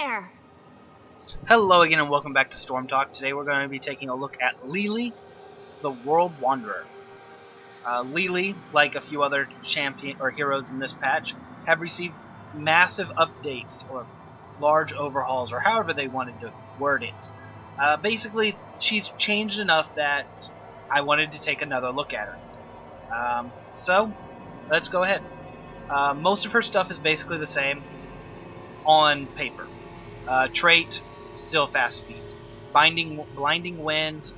there! Hello again and welcome back to Storm Talk. Today we're going to be taking a look at Li Li, the World Wanderer. Li Li, like a few other champion or heroes in this patch, have received massive updates or large overhauls, or however they wanted to word it. Basically, she's changed enough that I wanted to take another look at her. So, let's go ahead. Most of her stuff is basically the same on paper. Trait, still fast feet. Blinding Wind,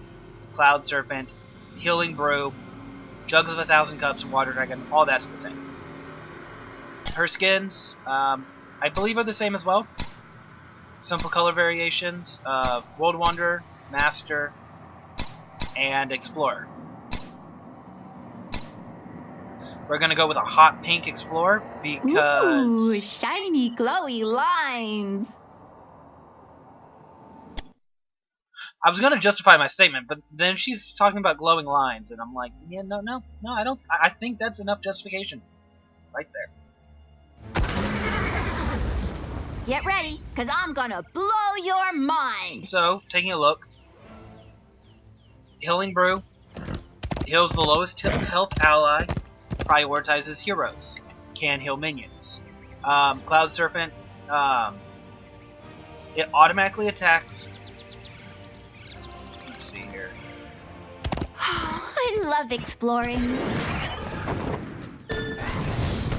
Cloud Serpent, Healing Brew, Jugs of 1,000 Cups, and Water Dragon, all that's the same. Her skins, I believe are the same as well. Simple color variations of World Wanderer, Master, and Explorer. We're going to go with a hot pink Explorer because... Ooh, shiny, glowy lines! I was going to justify my statement, but then she's talking about glowing lines, and I'm like, yeah, no, I don't. I think that's enough justification. Right there. Get ready, because I'm gonna blow your mind! So, taking a look. Healing Brew heals the lowest health ally, prioritizes heroes, can heal minions. Cloud Serpent, it automatically attacks. Let's see here. I love exploring.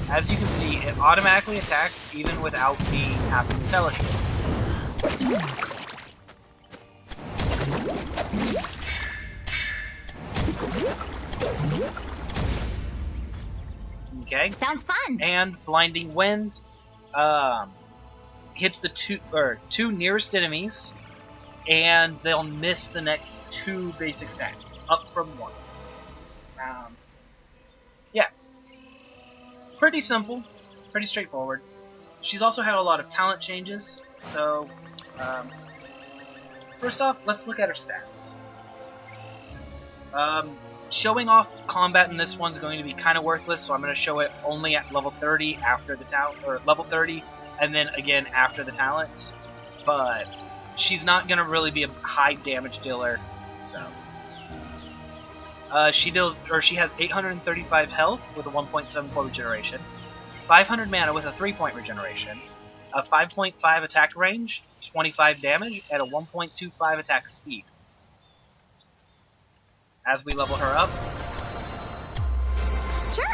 As you can see, it automatically attacks even without me having to tell it to. Okay. Sounds fun. And Blinding Wind hits the two nearest enemies, and they'll miss the next two basic attacks, up from one. Yeah. Pretty simple, pretty straightforward. She's also had a lot of talent changes, so first off, let's look at her stats. Showing off combat in this one's going to be kind of worthless, so I'm going to show it only at level 30 after the talent, or level 30, and then again after the talents. But she's not going to really be a high damage dealer, so. She has 835 health with a 1.74 regeneration, 500 mana with a 3-point regeneration, a 5.5 attack range, 25 damage, and a 1.25 attack speed. As we level her up. Sure.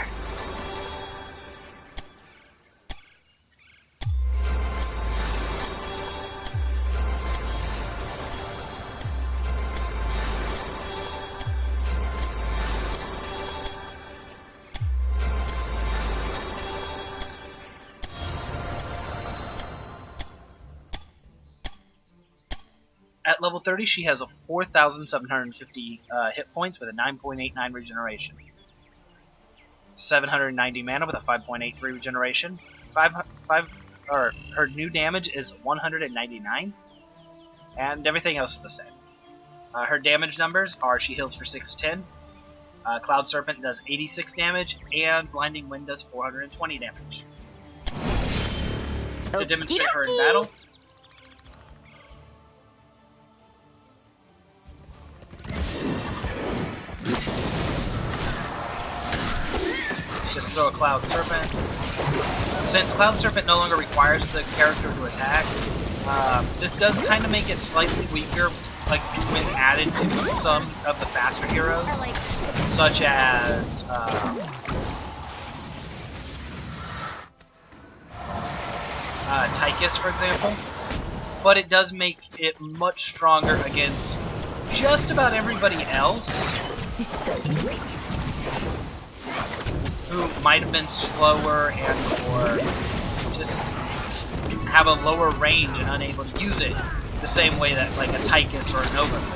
At level 30, she has a 4,750 hit points with a 9.89 regeneration. 790 mana with a 5.83 regeneration. Her new damage is 199, and everything else is the same. Her damage numbers are: she heals for 610, Cloud Serpent does 86 damage, and Blinding Wind does 420 damage. To demonstrate her in battle. Just throw a Cloud Serpent. Since Cloud Serpent no longer requires the character to attack, this does kind of make it slightly weaker, like when added to some of the faster heroes, such as Tychus, for example. But it does make it much stronger against just about everybody else. This is gonna be great. Who might have been slower and or just have a lower range and unable to use it the same way that like a Tychus or a Nova would.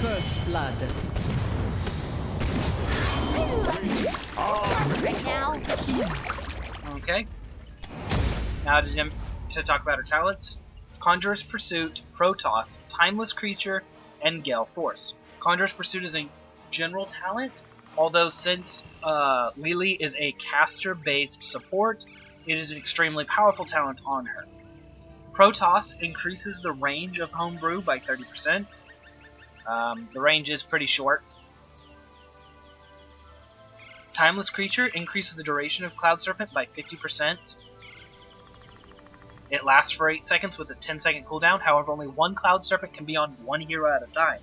First blood. Right now. Okay. Now to talk about her talents. Conjurer's Pursuit, Protoss, Timeless Creature, and Gale Force. Conjurer's Pursuit is a general talent, although since Li Li is a caster-based support, it is an extremely powerful talent on her. Protoss increases the range of Homebrew by 30%. The range is pretty short. Timeless Creature increases the duration of Cloud Serpent by 50%. It lasts for 8 seconds with a 10-second cooldown, however only one Cloud Serpent can be on one hero at a time.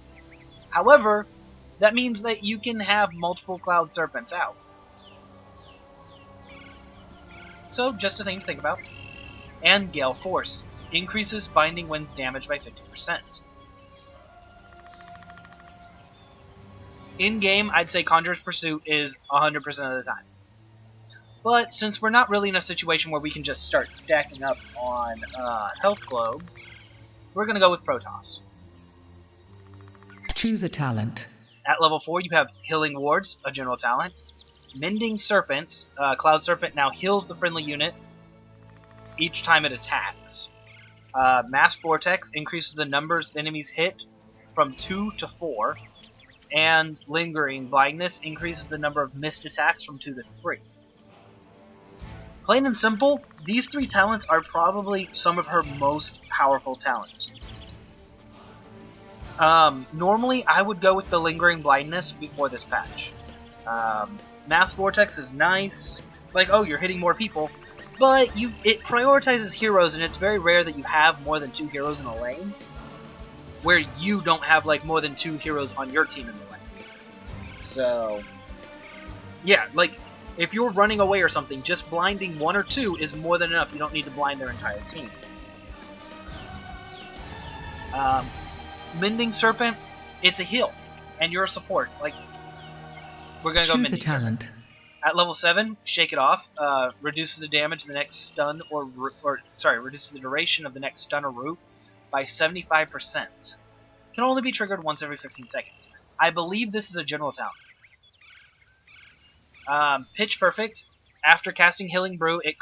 However, that means that you can have multiple Cloud Serpents out. So, just a thing to think about. And Gale Force increases Binding Wind's damage by 50%. In-game, I'd say Conjurer's Pursuit is 100% of the time. But since we're not really in a situation where we can just start stacking up on health globes, we're going to go with Protoss. Choose a talent. At level 4, you have Healing Wards, a general talent. Mending Serpents. Cloud Serpent now heals the friendly unit each time it attacks. Mass Vortex increases the numbers enemies hit from 2 to 4. And Lingering Blindness increases the number of missed attacks from 2 to 3. Plain and simple, these 3 talents are probably some of her most powerful talents. Normally, I would go with the Lingering Blindness before this patch. Mass Vortex is nice, like, oh, you're hitting more people, but it prioritizes heroes, and it's very rare that you have more than 2 heroes in a lane, where you don't have, like, more than 2 heroes on your team in the lane. So, yeah, like, if you're running away or something, just blinding 1 or 2 is more than enough. You don't need to blind their entire team. Mending Serpent, it's a heal, and you're a support. Like, we're gonna go Choose Mending a talent. Serpent. At level 7, Shake It Off reduces the damage of the next stun reduces the duration of the next stun or root by 75%. Can only be triggered once every 15 seconds. I believe this is a general talent. Pitch Perfect. After casting Healing Brew, the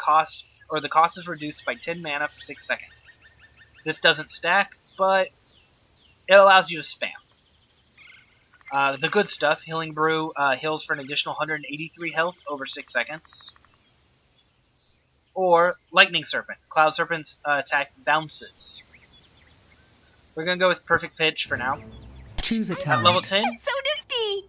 cost is reduced by 10 mana for 6 seconds. This doesn't stack, but it allows you to spam. The good stuff, Healing Brew heals for an additional 183 health over 6 seconds. Or Lightning Serpent. Cloud Serpent's attack bounces. We're going to go with Perfect Pitch for now. Choose a talent. At level 10, That's so nifty!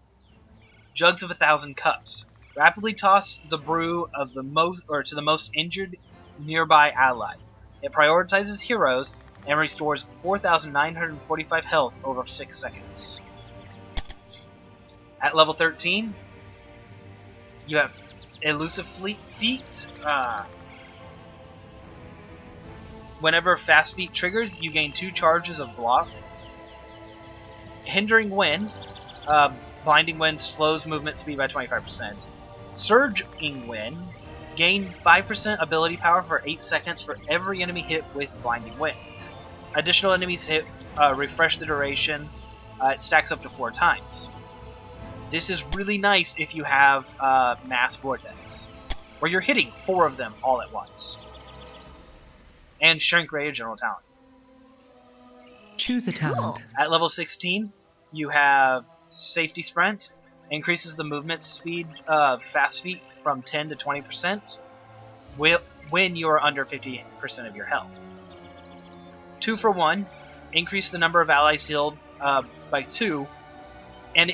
Jugs of 1,000 Cups. Rapidly toss the brew of the to the most injured nearby ally. It prioritizes heroes and restores 4,945 health over 6 seconds. At level 13, you have Elusive Feet. Whenever Fast Feet triggers, you gain 2 charges of block. Hindering Wind. Blinding Wind slows movement speed by 25%. Surging Wind. Gain 5% ability power for 8 seconds for every enemy hit with Blinding Wind. Additional enemies hit refresh the duration. It stacks up to 4 times. This is really nice if you have Mass Vortex, where you're hitting 4 of them all at once. And Shrink Ray, a general talent. Choose a talent. At level 16, you have Safety Sprint. Increases the movement speed of Fast Feet from 10 to 20% when you are under 50% of your health. 2 for 1. Increase the number of allies healed by 2. And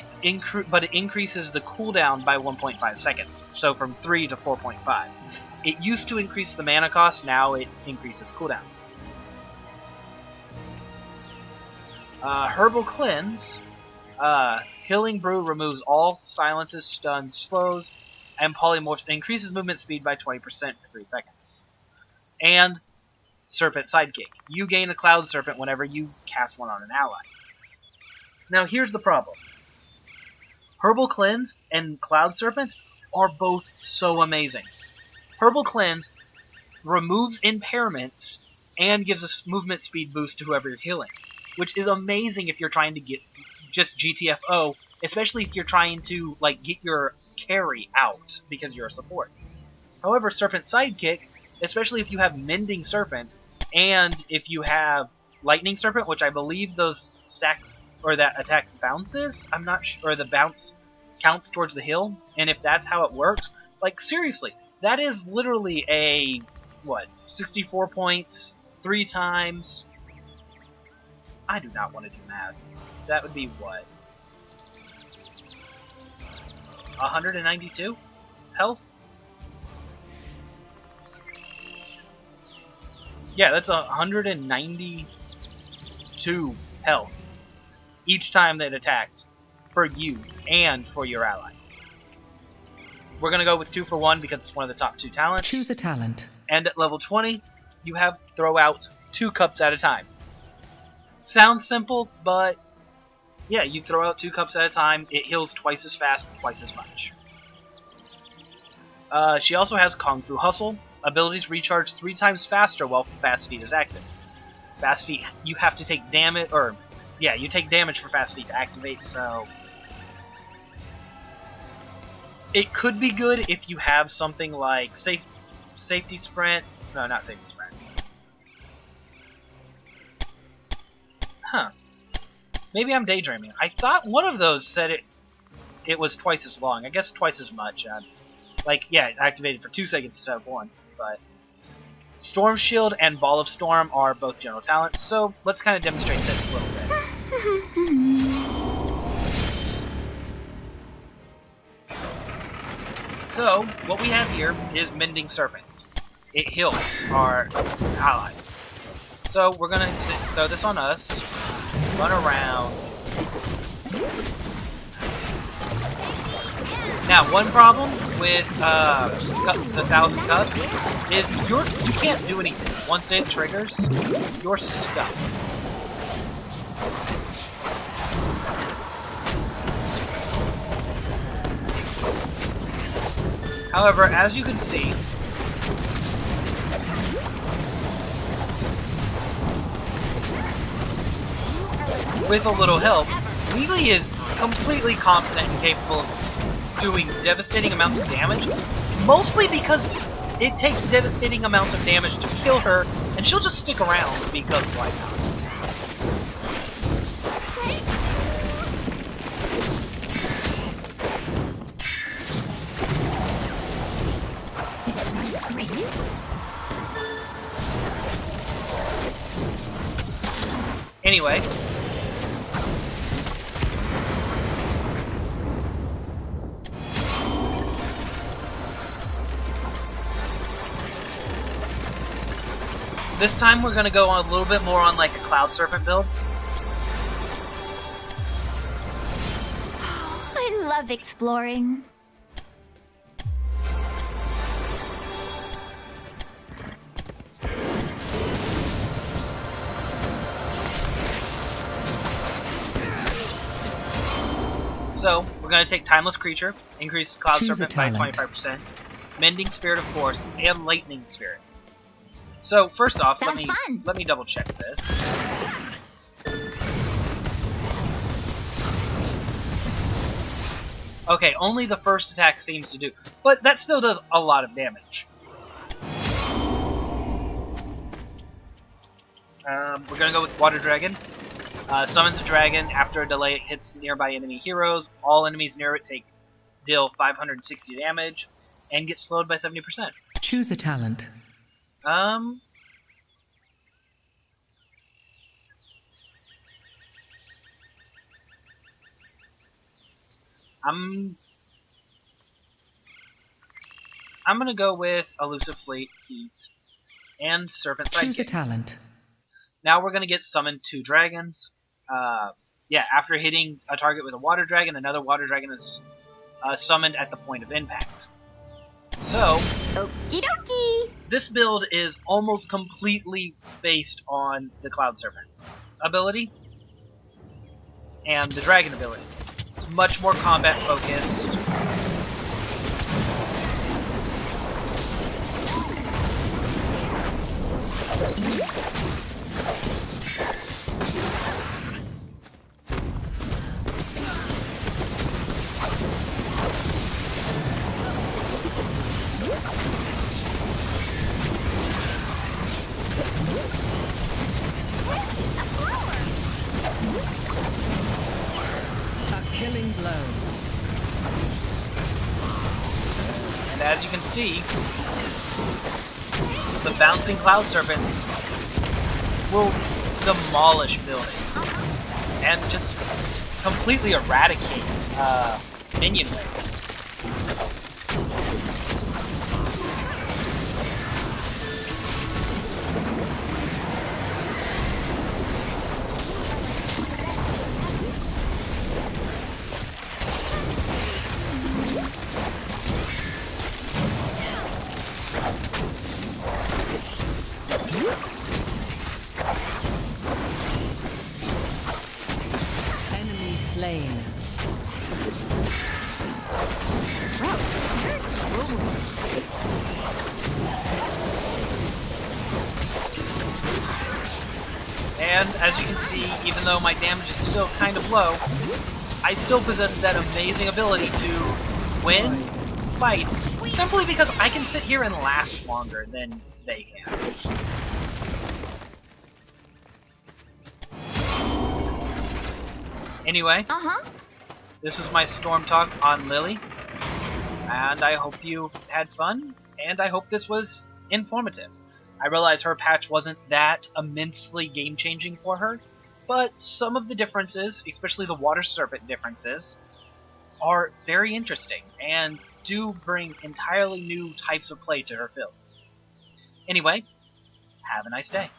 but it increases the cooldown by 1.5 seconds, so from 3 to 4.5. It used to increase the mana cost, now it increases cooldown. Herbal Cleanse. Healing Brew removes all silences, stuns, slows, and polymorphs. Increases movement speed by 20% for 3 seconds. And Serpent Sidekick. You gain a Cloud Serpent whenever you cast one on an ally. Now here's the problem. Herbal Cleanse and Cloud Serpent are both so amazing. Herbal Cleanse removes impairments and gives a movement speed boost to whoever you're healing, which is amazing if you're trying to get just GTFO, especially if you're trying to like get your carry out because you're a support. However, Serpent Sidekick, especially if you have Mending Serpent and if you have Lightning Serpent, which I believe those stacks or that attack bounces. I'm not sure, or the bounce counts towards the hill. And if that's how it works, like seriously, that is literally a what? 64 points 3 times. I do not want to do math. That would be what? 192 health? Yeah, that's 192 health each time that it attacks for you and for your ally. We're going to go with 2 for 1 because it's one of the top 2 talents. Choose a talent. And at level 20, you have throw out 2 cups at a time. Sounds simple, but yeah, you throw out 2 cups at a time. It heals twice as fast, twice as much. She also has Kung Fu Hustle. Abilities recharge 3 times faster while Fast Feet is active. Fast Feet, you have to take damage, or yeah, you take damage for Fast Feet to activate, so it could be good if you have something like Safety Sprint. No, not Safety Sprint. Huh. Maybe I'm daydreaming. I thought one of those said it was twice as long. I guess twice as much. Like, yeah, it activated for 2 seconds instead of 1. But Storm Shield and Ball of Storm are both general talents, so let's kind of demonstrate this a little bit. So, what we have here is Mending Serpent. It heals our ally. So, we're going to throw this on us, run around. Now, one problem with the 1,000 Cups is you can't do anything. Once it triggers, you're stuck. However, as you can see, with a little help, Li Li is completely competent and capable of doing devastating amounts of damage, mostly because it takes devastating amounts of damage to kill her, and she'll just stick around because why not? Anyway, this time we're going to go on a little bit more on like a Cloud Serpent build. I love exploring. So, we're going to take Timeless Creature, increase Cloud Choose Serpent a by talent. 25%, Mending Spirit of Course, and Lightning Spirit. So, first off, Sounds fun. let me double check this. Okay, only the first attack seems to do, but that still does a lot of damage. We're going to go with Water Dragon. Summons a dragon. After a delay, it hits nearby enemy heroes. All enemies near it deal 560 damage and get slowed by 70%. Choose a talent. I'm gonna go with Elusive Feet and Serpent Choose a Sidekick. talent. Now we're gonna get summoned 2 dragons. Yeah, after hitting a target with a water dragon, another water dragon is summoned at the point of impact. So, Okie dokie. this build is almost completely based on the Cloud Serpent ability and the dragon ability. It's much more combat focused. Killing blow. And as you can see, the bouncing cloud serpents will demolish buildings and just completely eradicate minion waves. Enemy slain. And as you can see, even though my damage is still kind of low, I still possess that amazing ability to win fights simply because I can sit here and last longer than they can. Anyway, this was my Storm Talk on Lily, and I hope you had fun, and I hope this was informative. I realize her patch wasn't that immensely game-changing for her, but some of the differences, especially the Water Serpent differences, are very interesting, and do bring entirely new types of play to her field. Anyway, have a nice day.